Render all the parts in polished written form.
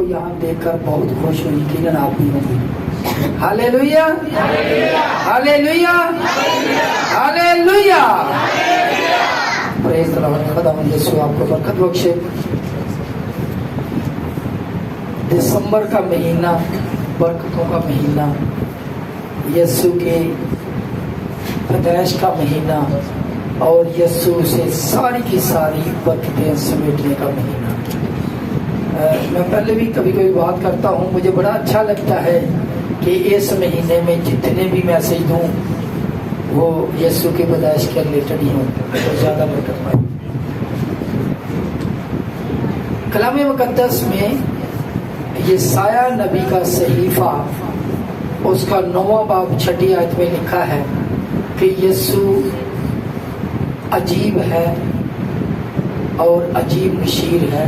کو یہاں دیکھ کر بہت خوش ہوئی، یقیناً آپ بھی ہوں گے۔ ہاللیلویا ہاللیلویا ہاللیلویا، پریز دی لارڈ۔ خداوند یسوع آپ کو برکت بخشے۔ دسمبر کا مہینہ برکتوں کا مہینہ، یسوع کے پیدائش کا مہینہ، اور یسوع سے ساری کی ساری برکتیں سمیٹنے کا مہینہ۔ میں پہلے بھی کبھی کبھی بات کرتا ہوں، مجھے بڑا اچھا لگتا ہے کہ اس مہینے میں جتنے بھی میسج دوں وہ یسوع کی پیدائش کے ریلیٹڈ ہی ہوں، تو زیادہ برکت پائیں۔ کلام مقدس میں یسایہ نبی کا صحیفہ، اس کا 9واں باب 6 آیت میں لکھا ہے کہ یسوع عجیب ہے اور عجیب مشیر ہے،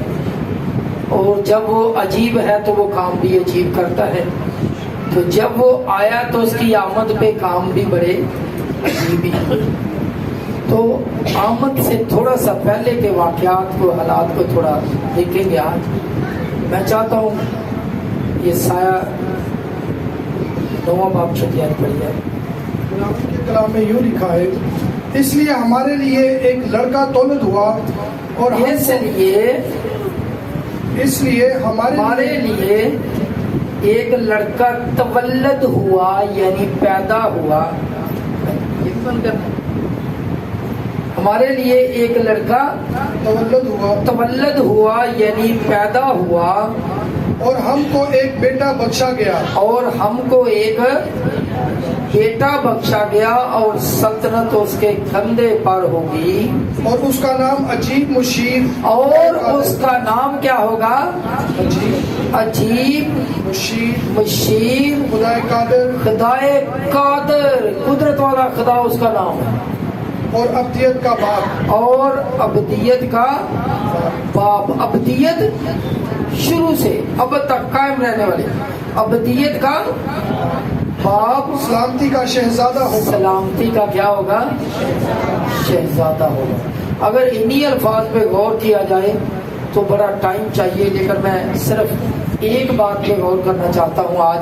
اور جب وہ عجیب ہے تو وہ کام بھی عجیب کرتا ہے، تو جب وہ آیا تو اس کی آمد پہ کام بھی بڑے عجیب ہی۔ تو آمد سے تھوڑا سا پہلے کے واقعات کو، حالات کو تھوڑا دیکھیں گے آج۔ میں چاہتا ہوں یہ سایہ 9واں باب 6 آیت پڑھ جائے۔ کلام میں یوں لکھا ہے، اس لیے ہمارے لیے ایک لڑکا تولد ہوا، اور اس لیے ہمارے لیے ایک لڑکا تولد ہوا، یعنی پیدا ہوا۔ ہمارے لیے ایک لڑکا تولد ہوا یعنی پیدا ہوا، اور ہم کو ایک بیٹا بخشا گیا، اور ہم کو ایک بیٹا بخشا گیا، اور سلطنت اس کے کندھے پر ہوگی، اور اس کا نام عجیب مشیر، اور اس کا نام کیا ہوگا؟ عجیب مشیر، خدائے قادر، خدائے قادر، قدرت والا خدا اس کا نام ہے، اور ابدیت کا باپ، اور ابدیت کا باپ۔ ابدیت شروع سے اب تک قائم رہنے والے، ابدیت کا باپ، سلامتی کا شہزادہ ہوگا۔ سلامتی کا کیا ہوگا؟ شہزادہ ہوگا۔ اگر انہی الفاظ پہ غور کیا جائے تو بڑا ٹائم چاہیے، لیکن میں صرف ایک بات پہ غور کرنا چاہتا ہوں آج،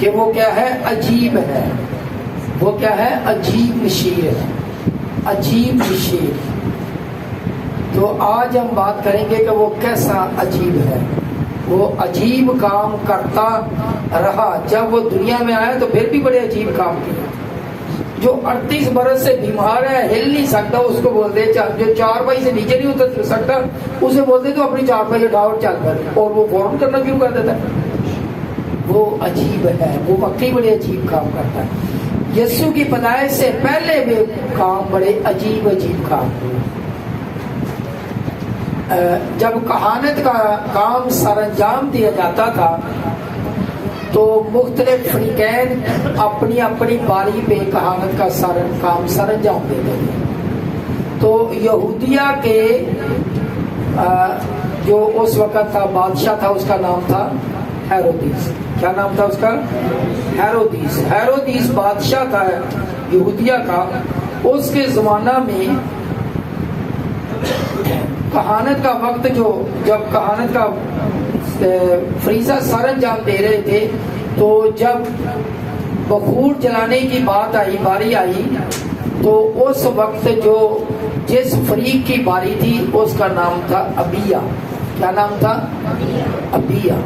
کہ وہ کیا ہے؟ عجیب ہے۔ وہ کیا ہے؟ عجیب مشیر ہے، عجیب مشیر۔ تو آج ہم بات کریں گے کہ وہ کیسا عجیب ہے۔ وہ عجیب کام کرتا رہا، جب وہ دنیا میں آیا تو پھر بھی بڑے عجیب کام کیا۔ جو 38 برس سے بیمار ہے، ہل نہیں سکتا، اس کو بولتے، جو 4 پائی سے نیچے نہیں اتر سکتا، اسے بولتے تو اپنی 4 پائی اٹھا اور چل کر، اور وہ فوراً کرنا شروع کر دیتا ہے۔ وہ عجیب ہے، وہ واقعی بڑے عجیب کام کرتا ہے۔ یسوع کی پیدائش سے پہلے بھی کام بڑے عجیب عجیب کام ہوئے۔ جب کہانت کا کام سر انجام دیا جاتا تھا تو مختلف فریقین اپنی اپنی باری پہ کہانت کا کام سر انجام دیتے تھے۔ تو یہودیہ کے جو اس وقت تھا بادشاہ تھا، اس کا نام تھا ہیرودیس۔ کیا نام تھا اس کا؟ ہیرودیس۔ ہیرودیس بادشاہ تھا یہودیہ کا۔ اس کے زمانہ میں کہانت کا وقت، جب کہانت کا فریضہ سر انجام دے رہے تھے، تو جب بخور جلانے کی بات آئی، باری آئی، تو اس وقت جس فریق کی باری تھی اس کا نام تھا ابیہ۔ کیا نام تھا؟ ابیہ۔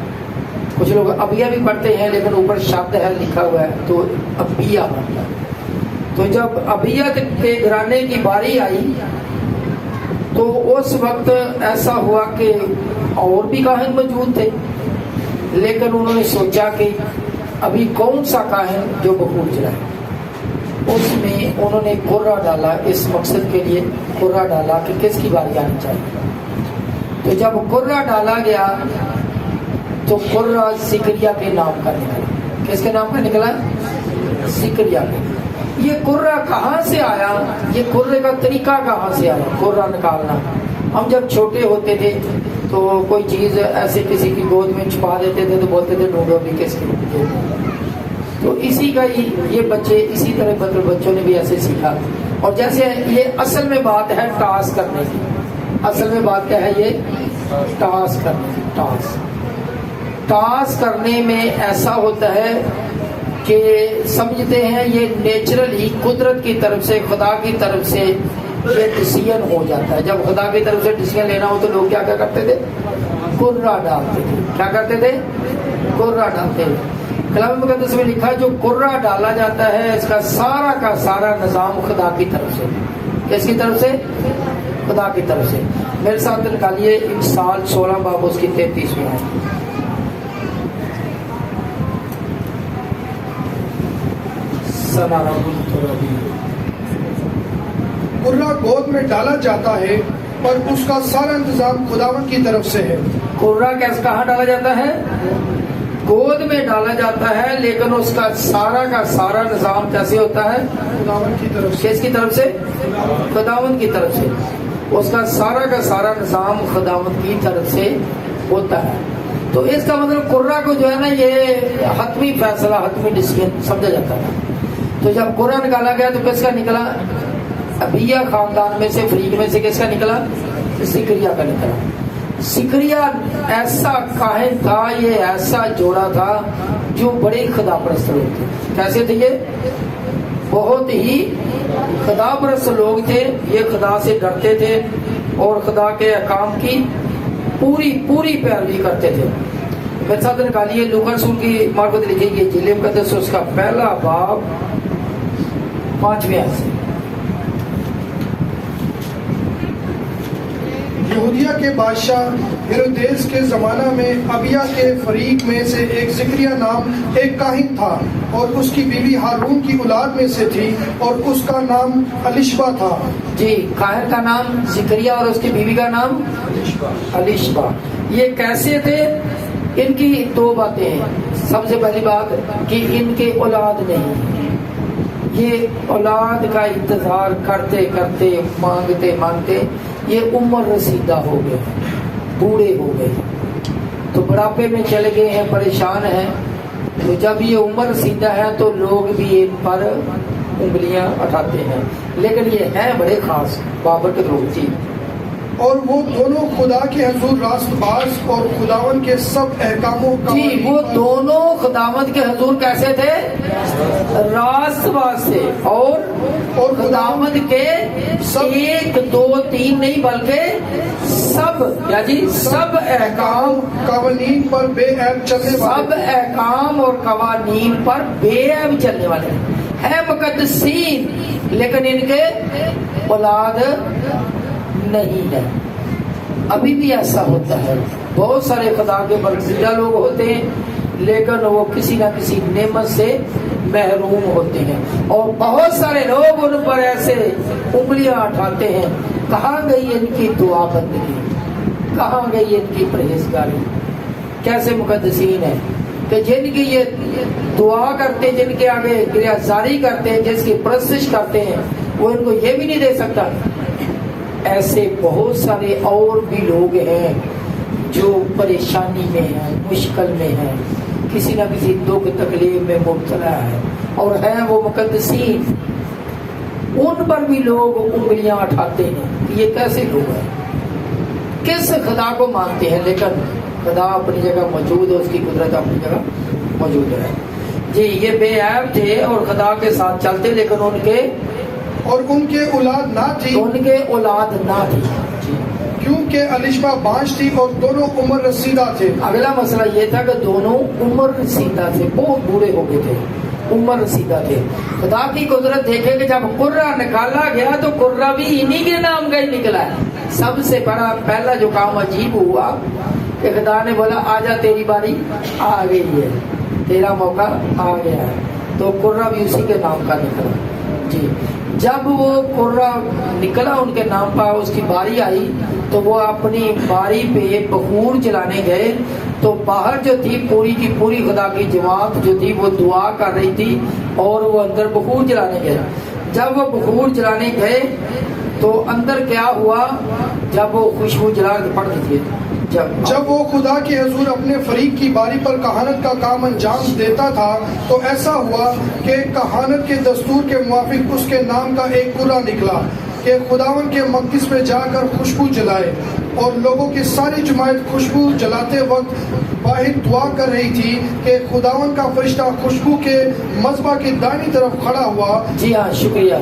کچھ لوگ ابیہ بھی پڑھتے ہیں لیکن اوپر شبد ہے لکھا ہوا ہے تو ابیہ پڑھتا ہے۔ تو جب ابیہ کے گھرانے کی باری آئی تو اس وقت ایسا ہوا کہ اور بھی کاہن موجود تھے، لیکن انہوں نے سوچا کہ ابھی کون سا کاہن جو بخور جلائے۔ اس میں انہوں نے قرہ ڈالا، اس مقصد کے لیے قرہ ڈالا کہ کس کی باری آنی چاہیے۔ تو جب قرہ ڈالا گیا تو قرہ زکریا کے نام کا نکلا۔ کس کے نام کا نکلا؟ زکریا کے۔ یہ قرہ کہاں سے آیا؟ یہ قرے کا طریقہ کہاں سے آیا قرہ نکالنا؟ ہم جب چھوٹے ہوتے تھے تو کوئی چیز ایسے کسی کی گود میں چھپا دیتے تھے تو بولتے تھے ڈھونڈو بھی کس کی۔ تو اسی کا ہی یہ بچے اسی طرح بچوں نے بھی ایسے سیکھا۔ اور جیسے یہ اصل میں بات ہے ٹاس کرنے کی، اصل میں بات کیا ہے؟ یہ ٹاس کرنے کی، ٹاس۔ ٹاس کرنے میں ایسا ہوتا ہے کہ سمجھتے ہیں یہ نیچرل ہی قدرت کی طرف سے، خدا کی طرف سے یہ ڈسیزن ہو جاتا ہے. جب خدا کی طرف سے ڈسیزن لینا ہو تو لوگ کیا کرتے تھے؟ کرہ ڈالتے تھے. کیا کرتے تھے؟ کرہ ڈالتے تھے. کلام مقدس میں لکھا جو کرہ ڈالا جاتا ہے اس کا سارا نظام خدا کی طرف سے. کس کی طرف سے؟ خدا کی طرف سے. میرے ساتھ نکالیے امثال 16 باب اس کی 33 آیت. کرہ گود میں ڈالا جاتا ہے پر اس کا سارا انتظام خداوند کی طرف سے ہے. کرہ کہاں ڈالا جاتا ہے؟ گود میں ڈالا جاتا ہے، لیکن اس کا سارا نظام کیسے ہوتا ہے؟ خداوند کی طرف سے. کس کی طرف سے؟ خداوند کی طرف سے. اس کا سارا نظام خداوند کی طرف سے ہوتا ہے. تو اس کا مطلب کرہ کو جو ہے نا یہ حتمی فیصلہ، حتمی ڈسیزن سمجھا جاتا ہے. تو جب کرہ نکالا گیا تو کس کا نکلا؟ ابیہ خاندان میں سے، فریق میں سے کس کا نکلا؟ سکریا کا نکلا. سکریا ایسا کاہن تھا، یہ ایسا جوڑا تھا جو بڑے خدا پرست لوگ تھے. کیسے تھے یہ؟ بہت ہی خدا پرست لوگ تھے. یہ خدا سے ڈرتے تھے اور خدا کے احکام کی پوری پیروی کرتے تھے. میرے ساتھ نکالیے لوکا رسول کی معرفت لکھی گئی انجیل مقدس اس کا 1 باب 5 آیت سے. یہودیہ کے بادشاہ ہیرودیس کے زمانہ میں ابیہ کے فریق میں سے ایک زکریا نام ایک کاہن تھا اور اس کی بیوی ہارون کی اولاد میں سے تھی اور اس کا نام الیشبا تھا. جی، کاہن کا نام زکریا اور اس کی بیوی کا نام الیشبا. یہ کیسے تھے؟ ان کی 2 باتیں ہیں. سب سے پہلی بات کہ ان کے اولاد نہیں. یہ اولاد کا انتظار کرتے کرتے مانگتے یہ عمر رسیدہ ہو گئے، بوڑھے ہو گئے، تو بڑھاپے میں چلے گئے ہیں، پریشان ہیں. تو جب یہ عمر رسیدہ ہے تو لوگ بھی ان پر انگلیاں اٹھاتے ہیں. لیکن یہ ہیں بڑے خاص بابرکت لوگ. جی، اور وہ دونوں خدا کے حضور راست باز اور خداوند کے سب احکاموں کا. جی، وہ دونوں خداوند کے حضور کیسے تھے؟ راست باز تھے. اور خداوند کے 1 2 3 نہیں بلکہ سب سب احکام قوانین پر بے عیب چلنے والے. سب احکام اور قوانین پر بے عیب چلنے والے ہیں مقدسین، لیکن ان کے اولاد نہیں ہے. ابھی بھی ایسا ہوتا ہے. بہت سارے خدا کے برگزیدہ لوگ ہوتے ہیں لیکن وہ کسی نہ کسی نعمت سے محروم ہوتے ہیں، اور بہت سارے لوگ ان پر ایسے انگلیاں اٹھاتے ہیں. کہاں گئی ان کی دعا بندگی؟ کہاں گئی ان کی پرہیزگاری؟ کیسے مقدسین ہیں کہ جن کی یہ دعا کرتے، جن کے آگے گریازاری کرتے ہیں، جس کی پرستش کرتے ہیں، وہ ان کو یہ بھی نہیں دے سکتا. ایسے بہت سارے اور بھی لوگ ہیں جو پریشانی میں ہیں، مشکل میں ہیں، کسی نہ کسی دکھ تکلیف میں مبتلا ہے اور ہیں وہ مقدسین. ان پر بھی لوگ انگلیاں اٹھاتے ہیں کہ یہ کیسے لوگ ہیں، کس خدا کو مانتے ہیں. لیکن خدا اپنی جگہ موجود ہے، اس کی قدرت اپنی جگہ موجود ہے. جی، یہ بے عیب تھے اور خدا کے ساتھ چلتے، لیکن ان کے اولاد نہ تھی. ان کے اولاد نہ تھی کیونکہ الیشبا بانج تھی اور دونوں عمر رسیدہ تھے. اگلا مسئلہ یہ تھا کہ دونوں عمر رسیدہ تھے، بہت بوڑھے ہو گئے تھے، عمر رسیدہ تھے. خدا کی قدرت دیکھے کہ جب کرہ نکالا گیا تو کرہ بھی انہی کے نام کا ہی نکلا ہے. سب سے بڑا پہلا جو کام عجیب ہوا کہ خدا نے بولا آجا تیری باری آ گئی ہے، تیرا موقع آ گیا ہے. تو کرہ بھی اسی کے نام کا نکلا. جی، جب وہ کرہ نکلا ان کے نام پر، اس کی باری آئی تو وہ اپنی باری پہ بخور جلانے گئے. تو باہر جو تھی پوری کی پوری خدا کی جماعت جو تھی وہ دعا کر رہی تھی اور وہ اندر بخور جلانے گئے. جب وہ بخور جلانے گئے تو اندر کیا ہوا؟ جب وہ خوشبو جلا پڑ دیجیے، جب وہ خدا کے حضور اپنے فریق کی باری پر کہانت کا کام انجام دیتا تھا تو ایسا ہوا کہ کہانت کے دستور کے موافق اس کے نام کا ایک کرہ نکلا کہ خداون کے مقدس میں جا کر خوشبو جلائے، اور لوگوں کی ساری جماعت خوشبو جلاتے وقت باہر دعا کر رہی تھی کہ خداون کا فرشتہ خوشبو کے مذبح کی دائیں طرف کھڑا ہوا۔ جی ہاں، شکریہ۔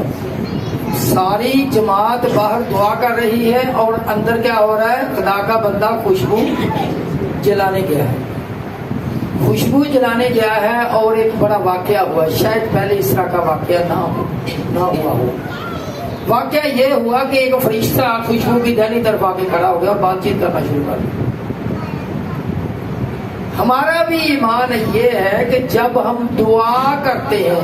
ساری جماعت باہر دعا کر رہی ہے اور اندر کیا ہو رہا ہے؟ خدا کا بندہ خوشبو جلانے گیا ہے، خوشبو جلانے گیا ہے، اور ایک بڑا واقعہ ہوا، شاید پہلے اس طرح کا واقعہ نہ ہوا ہو۔ واقعہ یہ ہوا کہ ایک فرشتہ خوشبو کی دائیں طرف آ کے کھڑا ہو گیا اور بات چیت کرنا شروع کر دیا۔ ہمارا بھی ایمان یہ ہے کہ جب ہم دعا کرتے ہیں،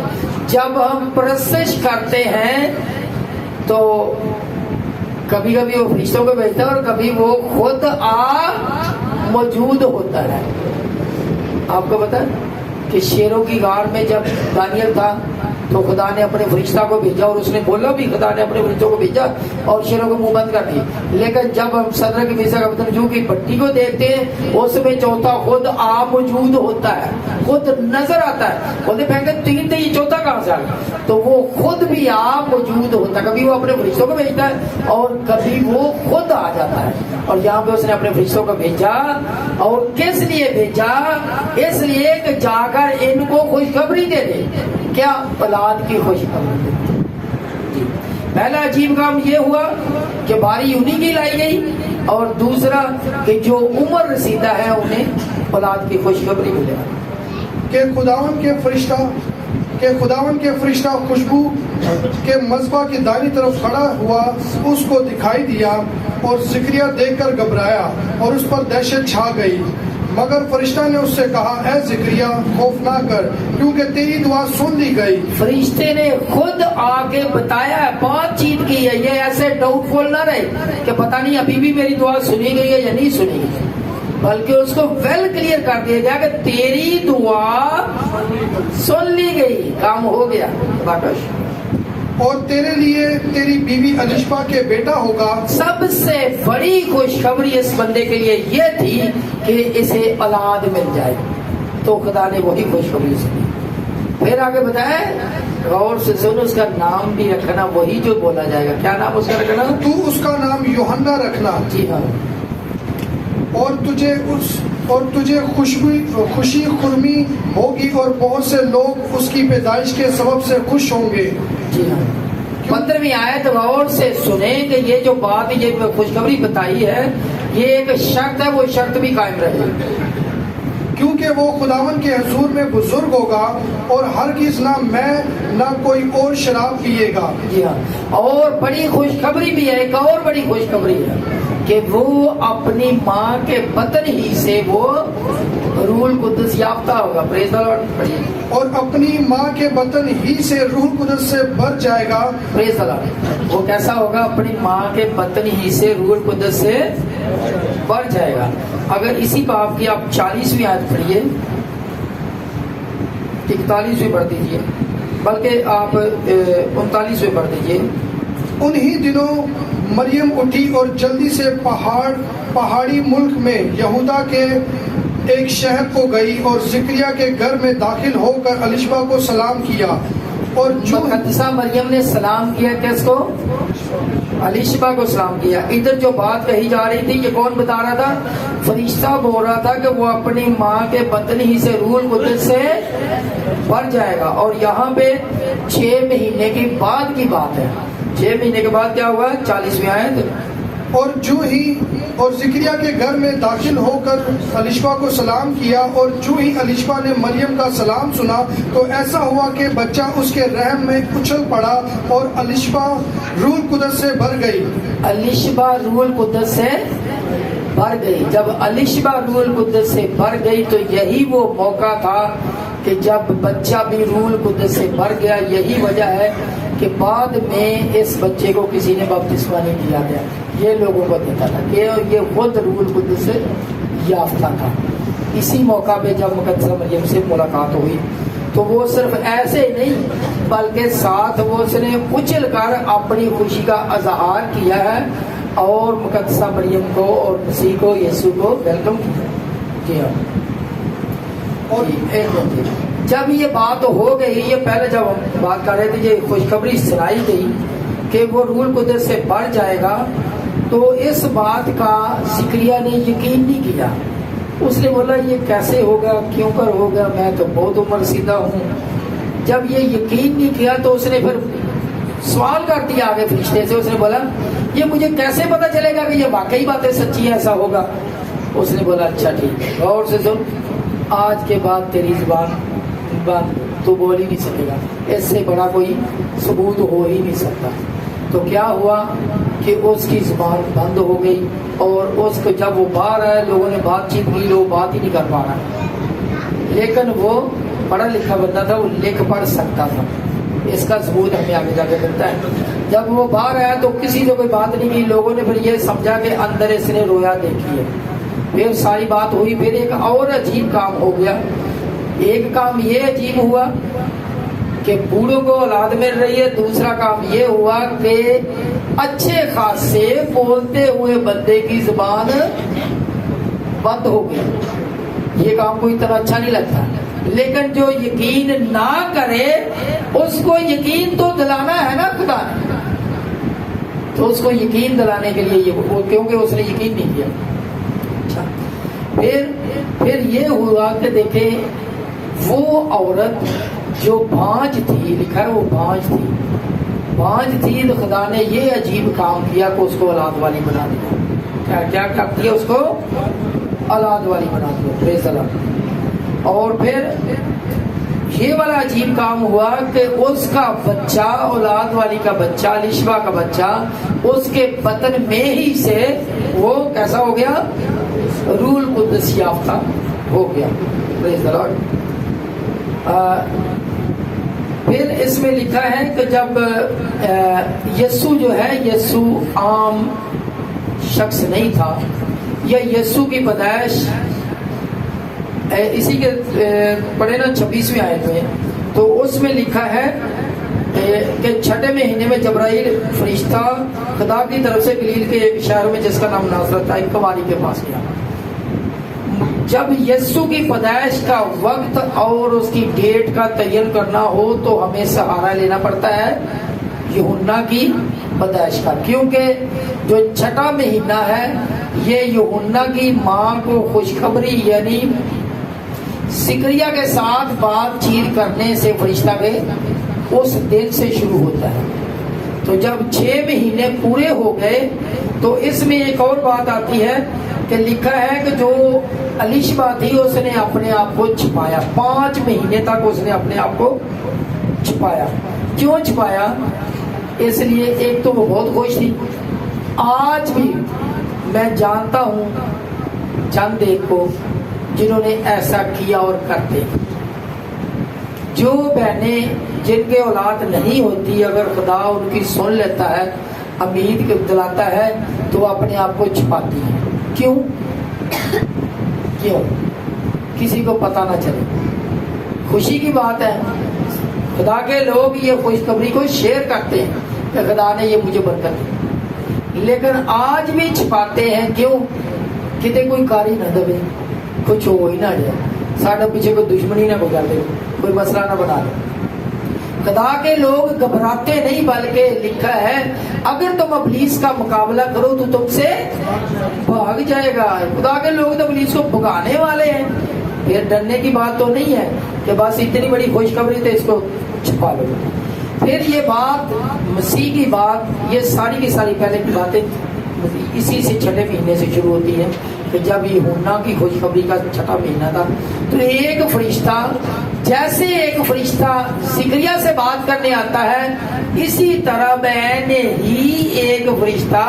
جب ہم پرستش کرتے ہیں، تو کبھی کبھی وہ فرشتوں کو بھیجتا ہے اور کبھی وہ خود موجود ہوتا ہے۔ آپ کو پتا کہ شیروں کی غار میں جب دانیل تھا تو خدا نے اپنے فرشتہ کو بھیجا، اور اس نے بولا بھی خدا نے اپنے فرشتوں کو بھیجا اور شیروں کو منہ بند کر دی۔ لیکن جب ہم صدر کی میثاق ابدنجو کی پٹی کو دیکھتے ہیں، اس میں چوتھا خود موجود ہوتا ہے، خود نظر آتا ہے۔ بولتے پہنتے تین تھے، یہ چوتھا کہاں سے آ گیا؟ تو وہ خود بھی موجود ہوتا ہے، کبھی وہ اپنے فرشتوں کو بھیجتا ہے اور کبھی وہ خود آ جاتا ہے۔ اور یہاں پہ اس نے اپنے فرشتوں کو بھیجا، اور کس لیے بھیجا؟ اس لیے کہ جا کر ان کو خوشخبری دے دے۔ کیا؟ اولاد کی خوشخبری دے۔ جی، پہلا عجیب کام یہ ہوا کہ باری انہی کی لائی گئی، اور دوسرا کہ جو عمر رسیدہ ہے انہیں اولاد کی خوشخبری ملے کہ خداون کے فرشتہ خوشبو کے مذبح کی دائیں طرف کھڑا ہوا اس کو دکھائی دیا، اور زکریا دیکھ کر گھبرایا اور اس پر دہشت چھا گئی۔ مگر فرشتہ نے اس سے کہا، اے زکریا خوف نہ کر، کیونکہ تیری دعا سن لی گئی۔ فرشتے نے خود آ کے بتایا، بات چیت کی ہے، یہ ایسے ڈاؤٹ فل نہ رہے کہ پتہ نہیں ابھی بھی میری دعا سنی گئی ہے یا نہیں سنی گئی، بلکہ اس کو ویل کلیئر کر دیا گیا کہ تیری دعا سن لی گئی، کام ہو گیا۔ باکش اور تیرے لیے تیری بیوی الشبا کے بیٹا ہوگا۔ سب سے بڑی خوشخبری اس بندے کے لیے یہ تھی کہ اسے اولاد مل جائے، تو خدا نے وہی خوشخبری سنی۔ پھر آگے بتایا، غور سے سن، اس کا نام بھی رکھنا وہی جو بولا جائے گا۔ کیا نام اس کا رکھنا؟ تو اس کا نام یوحنا رکھنا۔ جی ہاں۔ اور تجھے خوشی خرمی ہوگی، اور بہت سے لوگ اس کی پیدائش کے سبب سے خوش ہوں گے۔ جی ہاں۔ 15ویں آیت غور سے سنیں کہ یہ جو بات، یہ خوشخبری بتائی ہے، یہ ایک شرط ہے، وہ شرط بھی قائم رہے، کیونکہ وہ خداون کے حضور میں بزرگ ہوگا، اور ہرگز نہ کوئی اور شراب پیے گا۔ جی ہاں۔ اور بڑی خوشخبری بھی ہے، ایک اور بڑی خوشخبری ہے کہ وہ اپنی ماں کے بطن ہی سے وہ روح القدس یافتہ ہوگا۔ پریز دی لارڈ۔ اور اپنی ماں کے بطن ہی سے روح القدس سے بھر جائے گا۔ پریز دی لارڈ۔ وہ کیسا ہوگا؟ اپنی ماں کے بطن ہی سے روح القدس سے بھر جائے گا۔ اگر اسی باب کی آپ 40ویں آیت پڑھیے، 41ویں پڑھ دیجیے، بلکہ آپ 39ویں پڑھ دیجیے۔ انہی دنوں مریم اٹھی اور جلدی سے پہاڑی ملک میں یہودا کے ایک شہر کو گئی، اور زکریا کے گھر میں داخل ہو کر الشبا کو سلام کیا۔ اور جو مقدسہ مریم نے سلام کیا، کس کو؟ الشبا کو سلام کیا۔ ادھر جو بات کہی جا رہی تھی، یہ کون بتا رہا تھا؟ فرشتہ بول رہا تھا کہ وہ اپنی ماں کے بطن ہی سے روح القدس سے بھر جائے گا، اور یہاں پہ 6 مہینے کی بعد کی بات ہے۔ 6 مہینے کے بعد کیا ہوا؟ 40ویں آیت۔ اور زکریا کے گھر میں داخل ہو کر الشبا کو سلام کیا، اور جو ہی الشبا نے مریم کا سلام سنا تو ایسا ہوا کہ بچہ اس کے رحم میں اچھل پڑا، اور الشبا روح القدس سے بھر گئی۔ الشبا روح القدس سے بھر گئی۔ جب الشبا روح القدس سے بھر گئی تو یہی وہ موقع تھا کہ جب بچہ بھی روح القدس سے بھر گیا۔ یہی وجہ ہے کہ بعد میں اس بچے کو کسی نے بپتسمہ نہیں دیا گیا، یہ لوگوں کو دیتا تھا کہ یہ خود روح القدس سے یافتہ تھا۔ اسی موقع پہ جب مقدسہ مریم سے ملاقات ہوئی تو وہ صرف ایسے ہی نہیں بلکہ ساتھ وہ اس نے اچھل کر اپنی خوشی کا اظہار کیا ہے، اور مقدسہ مریم کو اور مسیح کو، یسوع کو ویلکم کیا۔ جی ہاں۔ اور ایک منٹ، جب یہ بات ہو گئی، یہ پہلے جب ہم بات کر رہے تھے، یہ خوشخبری سنائی گئی کہ وہ روح القدس سے بڑھ جائے گا، تو اس بات کا زکریا نے یقین نہیں کیا. اس نے بولا یہ کیسے ہوگا، کیوں کر ہوگا، میں تو بہت عمر رسیدہ ہوں. جب یہ یقین نہیں کیا تو اس نے پھر سوال کر دیا آگے فرشتے سے. اس نے بولا یہ مجھے کیسے پتا چلے گا کہ یہ واقعی باتیں سچی ہے، ایسا ہوگا؟ اس نے بولا اچھا ٹھیک ہے، غور سے سن، آج کے بعد تیری زبان تو بول ہی نہیں سکے گا، اس سے بڑا کوئی ثبوت ہو ہی نہیں سکتا. تو کیا ہوا کہ اس کی زبان بند ہو گئی، اور اس کو جب وہ باہر آئے لوگوں نے بات چیت کی، لوگ بات ہی نہیں کر پا رہا. لیکن وہ پڑھا لکھا بندہ تھا، وہ لکھ پڑھ سکتا تھا. اس کا ثبوت ہمیں آگے جا کے ملتا ہے. جب وہ باہر آیا تو کسی سے کوئی بات نہیں کی. لوگوں نے پھر یہ سمجھا کہ اندر اس نے رویا دیکھی ہے. پھر ساری بات ہوئی. پھر ایک اور عجیب کام ہو گیا. ایک کام یہ عجیب ہوا کہ بوڑھوں کو اولاد مل رہی ہے. دوسرا کام یہ ہوا کہ اچھے خاصے بولتے ہوئے بندے کی زبان بند ہو گئی. یہ کام کوئی اتنا اچھا نہیں لگتا، لیکن جو یقین نہ کرے اس کو یقین تو دلانا ہے نا خدا نے. تو اس کو یقین دلانے کے لیے یہ، کیونکہ اس نے یقین نہیں کیا. اچھا، پھر یہ ہوا کہ دیکھیں وہ عورت جو بھانج تھی، لکھا ہے وہ بھانج تھی، تو خدا نے یہ عجیب کام کیا کہ اس کو اولاد والی بنا دیا. کیا کرتی ہے؟ اس کو اولاد والی بنا دیا. پریز اللہ. اور پھر یہ والا عجیب کام ہوا کہ اس کا بچہ، اولاد والی کا بچہ، لشبا کا بچہ، اس کے بطن میں ہی سے وہ کیسا ہو گیا؟ روح القدس یافتہ ہو گیا. پریز دی لارڈ. پھر اس میں لکھا ہے کہ جب یسوع جو ہے، یسوع عام شخص نہیں تھا، یا یسوع کی پیدائش اسی کے پڑھے نا 26ویں آیت میں، تو اس میں لکھا ہے کہ چھٹے مہینے میں جبرائیل فرشتہ خدا کی طرف سے گلیل کے ایک شہر میں جس کا نام ناصرت تھا، ایک کماری کے پاس گیا. جب یسوع کی پیدائش کا وقت اور اس کی ڈیٹ کا تعین کرنا ہو تو ہمیں سہارا لینا پڑتا ہے یوحنا کی پیدائش کا، کیونکہ جو چھٹا مہینہ ہے یہ یوحنا کی ماں کو خوشخبری یعنی زکریا کے ساتھ بات چیت کرنے سے فرشتہ کے اس دن سے شروع ہوتا ہے. تو جب 6 مہینے پورے ہو گئے تو اس میں ایک اور بات آتی ہے کہ لکھا ہے کہ جو الیشبا تھی اس نے اپنے آپ کو چھپایا. 5 مہینے تک اس نے اپنے آپ کو چھپایا. کیوں چھپایا؟ اس لیے ایک تو وہ بہت خوش تھی. آج بھی میں جانتا ہوں چند ایک کو جنہوں نے ایسا کیا اور کرتے. جو بہنیں جن کے اولاد نہیں ہوتی، اگر خدا ان کی سن لیتا ہے، امید دلاتا ہے، تو اپنے آپ کو چھپاتی ہیں. کیوں؟ کسی کو پتہ نہ چلے. خوشی کی بات ہے، خدا کے لوگ یہ خوشخبری کو شیئر کرتے ہیں کہ خدا نے یہ مجھے برکت دی، لیکن آج بھی چھپاتے ہیں. کیوں؟ کتے کوئی کاری نہ دبے، کچھ ہو ہی نہ جائے، ساڑھے پیچھے کوئی دشمنی نہ گزار دے، کوئی مسئلہ نہ بنا دے. خدا کے لوگ گھبراتے نہیں، بلکہ لکھا ہے اگر تم ابلیس کا مقابلہ کرو تو تم سے بھاگ جائے گا. خدا کے لوگ تو ابلیس کو بھگانے والے ہیں. پھر ڈرنے کی بات تو نہیں ہے کہ بس اتنی بڑی خوشخبری تو اس کو چھپا لو. پھر یہ بات مسیح کی بات، یہ ساری کی ساری پہلے کی باتیں اسی سے چھٹے مہینے سے شروع ہوتی ہے کہ جب یوحنا کی خوشخبری کا چھٹا مہینہ تھا تو ایک فرشتہ، جیسے ایک فرشتہ زکریا سے بات کرنے آتا ہے، اسی طرح بہن ہی ایک فرشتہ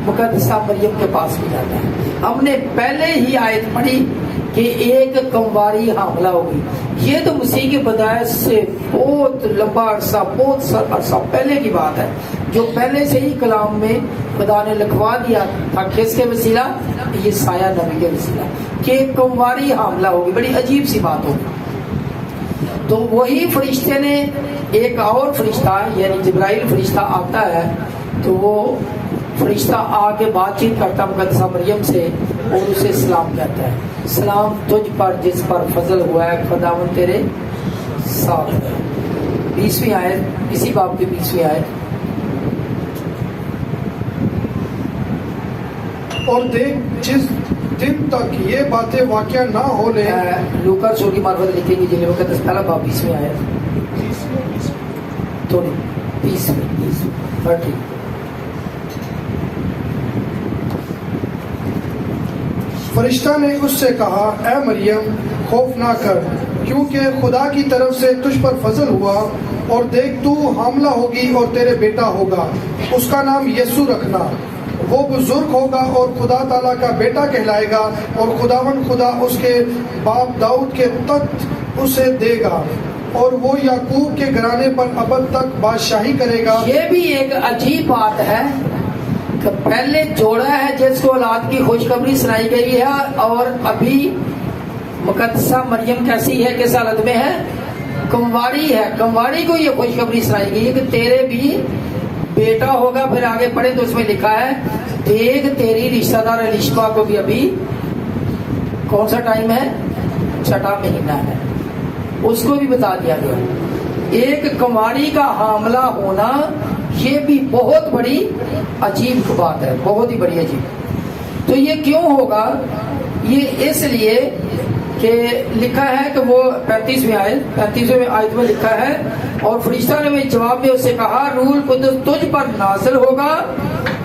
مقدسہ مریم کے پاس بھی جاتا ہے. ہم نے پہلے ہی آیت پڑھی کہ ایک کنواری حاملہ ہوگی. یہ تو مسیح کی پیدائش سے بہت لمبا عرصہ، بہت عرصہ پہلے کی بات ہے، جو پہلے سے ہی کلام میں خدا نے لکھوا دیا تھا. کس کے وسیلہ؟ یہ سایہ نبی کے وسیلہ، کہ کنواری حاملہ ہوگی. بڑی عجیب سی بات ہوگی. تو وہی فرشتے نے، ایک اور فرشتہ یعنی جبرائیل فرشتہ آتا ہے، تو وہ فرشتہ آ کے بات چیت کرتا مقدسہ مریم سے اور اسے سلام کہتا ہے. سلام تجھ پر جس پر فضل ہوا ہے، خداوند تیرے ساتھ ہے. 20ویں آیت، اسی باب کی 20ویں آیت. اور دیکھ جس دن تک یہ باتیں واقع نہ ہو لیں لوکا رسول کی معرفت لکھیں گے جنہیں وقت پہلا باب 20 میں آیا تھوڑی 30 فرشتہ نے اس سے کہا اے مریم خوف نہ کر کیونکہ خدا کی طرف سے تجھ پر فضل ہوا اور دیکھ تو حاملہ ہوگی اور تیرے بیٹا ہوگا اس کا نام یسوع رکھنا وہ بزرگ ہوگا اور خدا تعالیٰ کا بیٹا کہلائے گا اور خداوند خدا اس کے باپ داؤد کے تخت اسے دے گا اور وہ یعقوب کے گھرانے پر ابد تک بادشاہی کرے گا۔ یہ بھی ایک عجیب بات ہے کہ پہلے جوڑا ہے جس کو اولاد کی خوشخبری سنائی گئی ہے اور ابھی مقدسہ مریم کیسی ہے، کس حالت میں ہے؟ کنواری ہے۔ کنواری کو یہ خوشخبری سنائی گئی ہے کہ تیرے بھی بیٹا ہوگا۔ پھر آگے پڑھے تو اس میں لکھا ہے دیکھ تیری رشتہ دار الشبا کو بھی ابھی کون سا ٹائم ہے؟ 6واں مہینہ ہے، اس کو بھی بتا دیا گیا۔ ایک کنواری کا حاملہ ہونا یہ بھی بہت بڑی عجیب بات ہے، بہت ہی بڑی عجیب۔ تو یہ کیوں ہوگا؟ یہ اس لیے کہ لکھا ہے کہ وہ 35ویں آیت میں لکھا ہے اور فرشتہ نے جواب میں اس سے کہا روح القدس تجھ پر نازل ہوگا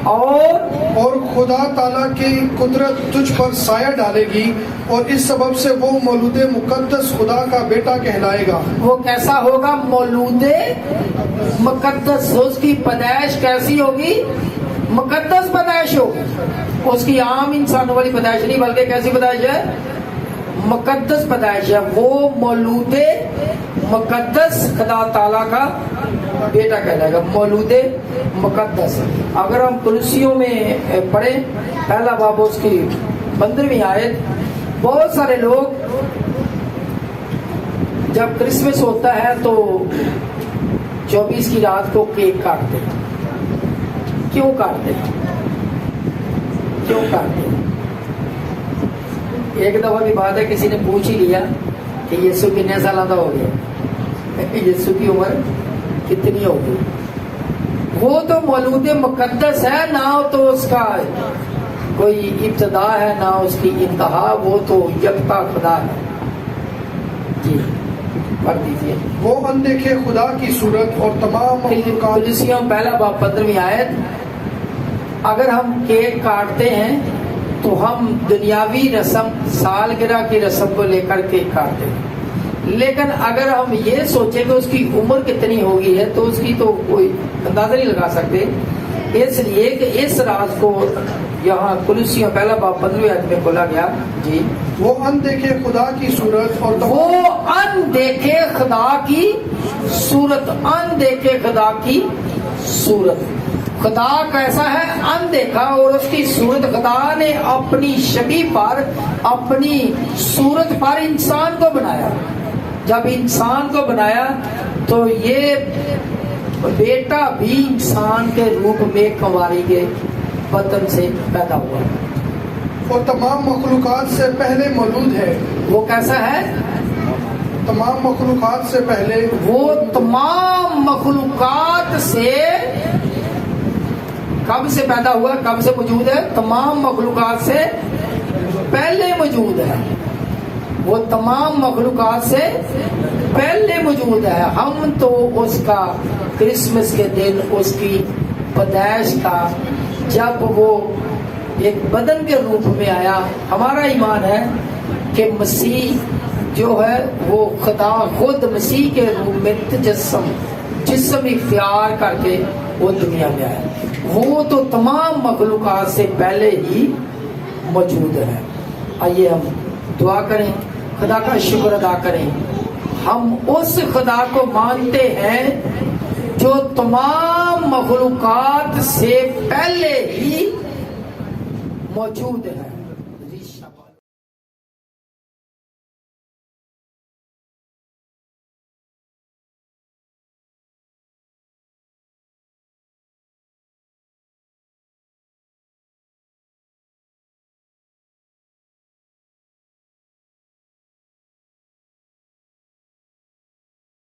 اور خدا تعالیٰ کی قدرت تجھ پر سایہ ڈالے گی اور اس سبب سے وہ مولود مقدس خدا کا بیٹا کہلائے گا۔ وہ کیسا ہوگا؟ مولود مقدس۔ اس کی پیدائش کیسی ہوگی؟ مقدس پیدائش ہوگی۔ اس کی عام انسانوں والی پیدائش نہیں بلکہ کیسی پیدائش ہے؟ مقدس پیدائش ہے۔ وہ مولود مقدس خدا تعالیٰ کا بیٹا کہلائے گا، مولود مقدس۔ اگر ہم کلوسیوں میں پڑھیں پہلا باب اس کی 15ویں آیت، بہت سارے لوگ جب کرسمس ہوتا ہے تو 24 کی رات کو کیک کاٹتے ہیں۔ کیوں کاٹتے ہیں؟ کیوں کاٹتے ہیں؟ ایک دفعہ کی بات ہے کسی نے پوچھ ہی لیا کہ یسوع کتنے سالہ کا ہو گیا، یسوع کی عمر کتنی ہو گئی؟ وہ تو مولود مقدس ہے، نہ تو اس کا کوئی ابتدا ہے نہ اس کی انتہا، وہ تو یکتا خدا ہے۔ جی پڑھ دیجیے۔ وہ اندیکھے خدا کی صورت اور تمام کلوسیوں پہلا باب 15ویں آیت۔ اگر ہم کیک کاٹتے ہیں تو ہم دنیاوی رسم سالگرہ کی رسم کو لے کر کیک کاٹتے ہیں، لیکن اگر ہم یہ سوچیں کہ اس کی عمر کتنی ہوگی ہے تو اس کی تو کوئی اندازہ نہیں لگا سکتے، اس لیے کہ اس راز کو یہاں کلوسیوں پہلا باب 15ویں آیت میں کھولا گیا۔ جی وہ اندیکھے خدا کی صورت اور وہ اندیکھے خدا کی صورت، اندیکھے خدا کی صورت۔ خدا کیسا ہے؟ اندیکھا، اور اس کی صورت خدا نے اپنی شبیہ پر اپنی صورت پر انسان کو بنایا۔ جب انسان کو بنایا تو یہ بیٹا بھی انسان کے روپ میں کنواری کے بدن سے پیدا ہوا اور تمام مخلوقات سے پہلے مولود ہے۔ وہ کیسا ہے؟ تمام مخلوقات سے پہلے، وہ تمام مخلوقات سے کب سے پیدا ہوا، کب سے موجود ہے؟ تمام مخلوقات سے پہلے موجود ہے۔ وہ تمام مخلوقات سے پہلے موجود ہے۔ ہم تو اس کا کرسمس کے دن اس کی پیدائش کا جب وہ ایک بدن کے روپ میں آیا، ہمارا ایمان ہے کہ مسیح جو ہے وہ خدا خود مسیح کے روپ میں جسم اختیار کر کے وہ دنیا میں آیا۔ وہ تو تمام مخلوقات سے پہلے ہی موجود ہے۔ آئیے ہم دعا کریں، خدا کا شکر ادا کریں۔ ہم اس خدا کو مانتے ہیں جو تمام مخلوقات سے پہلے ہی موجود ہے۔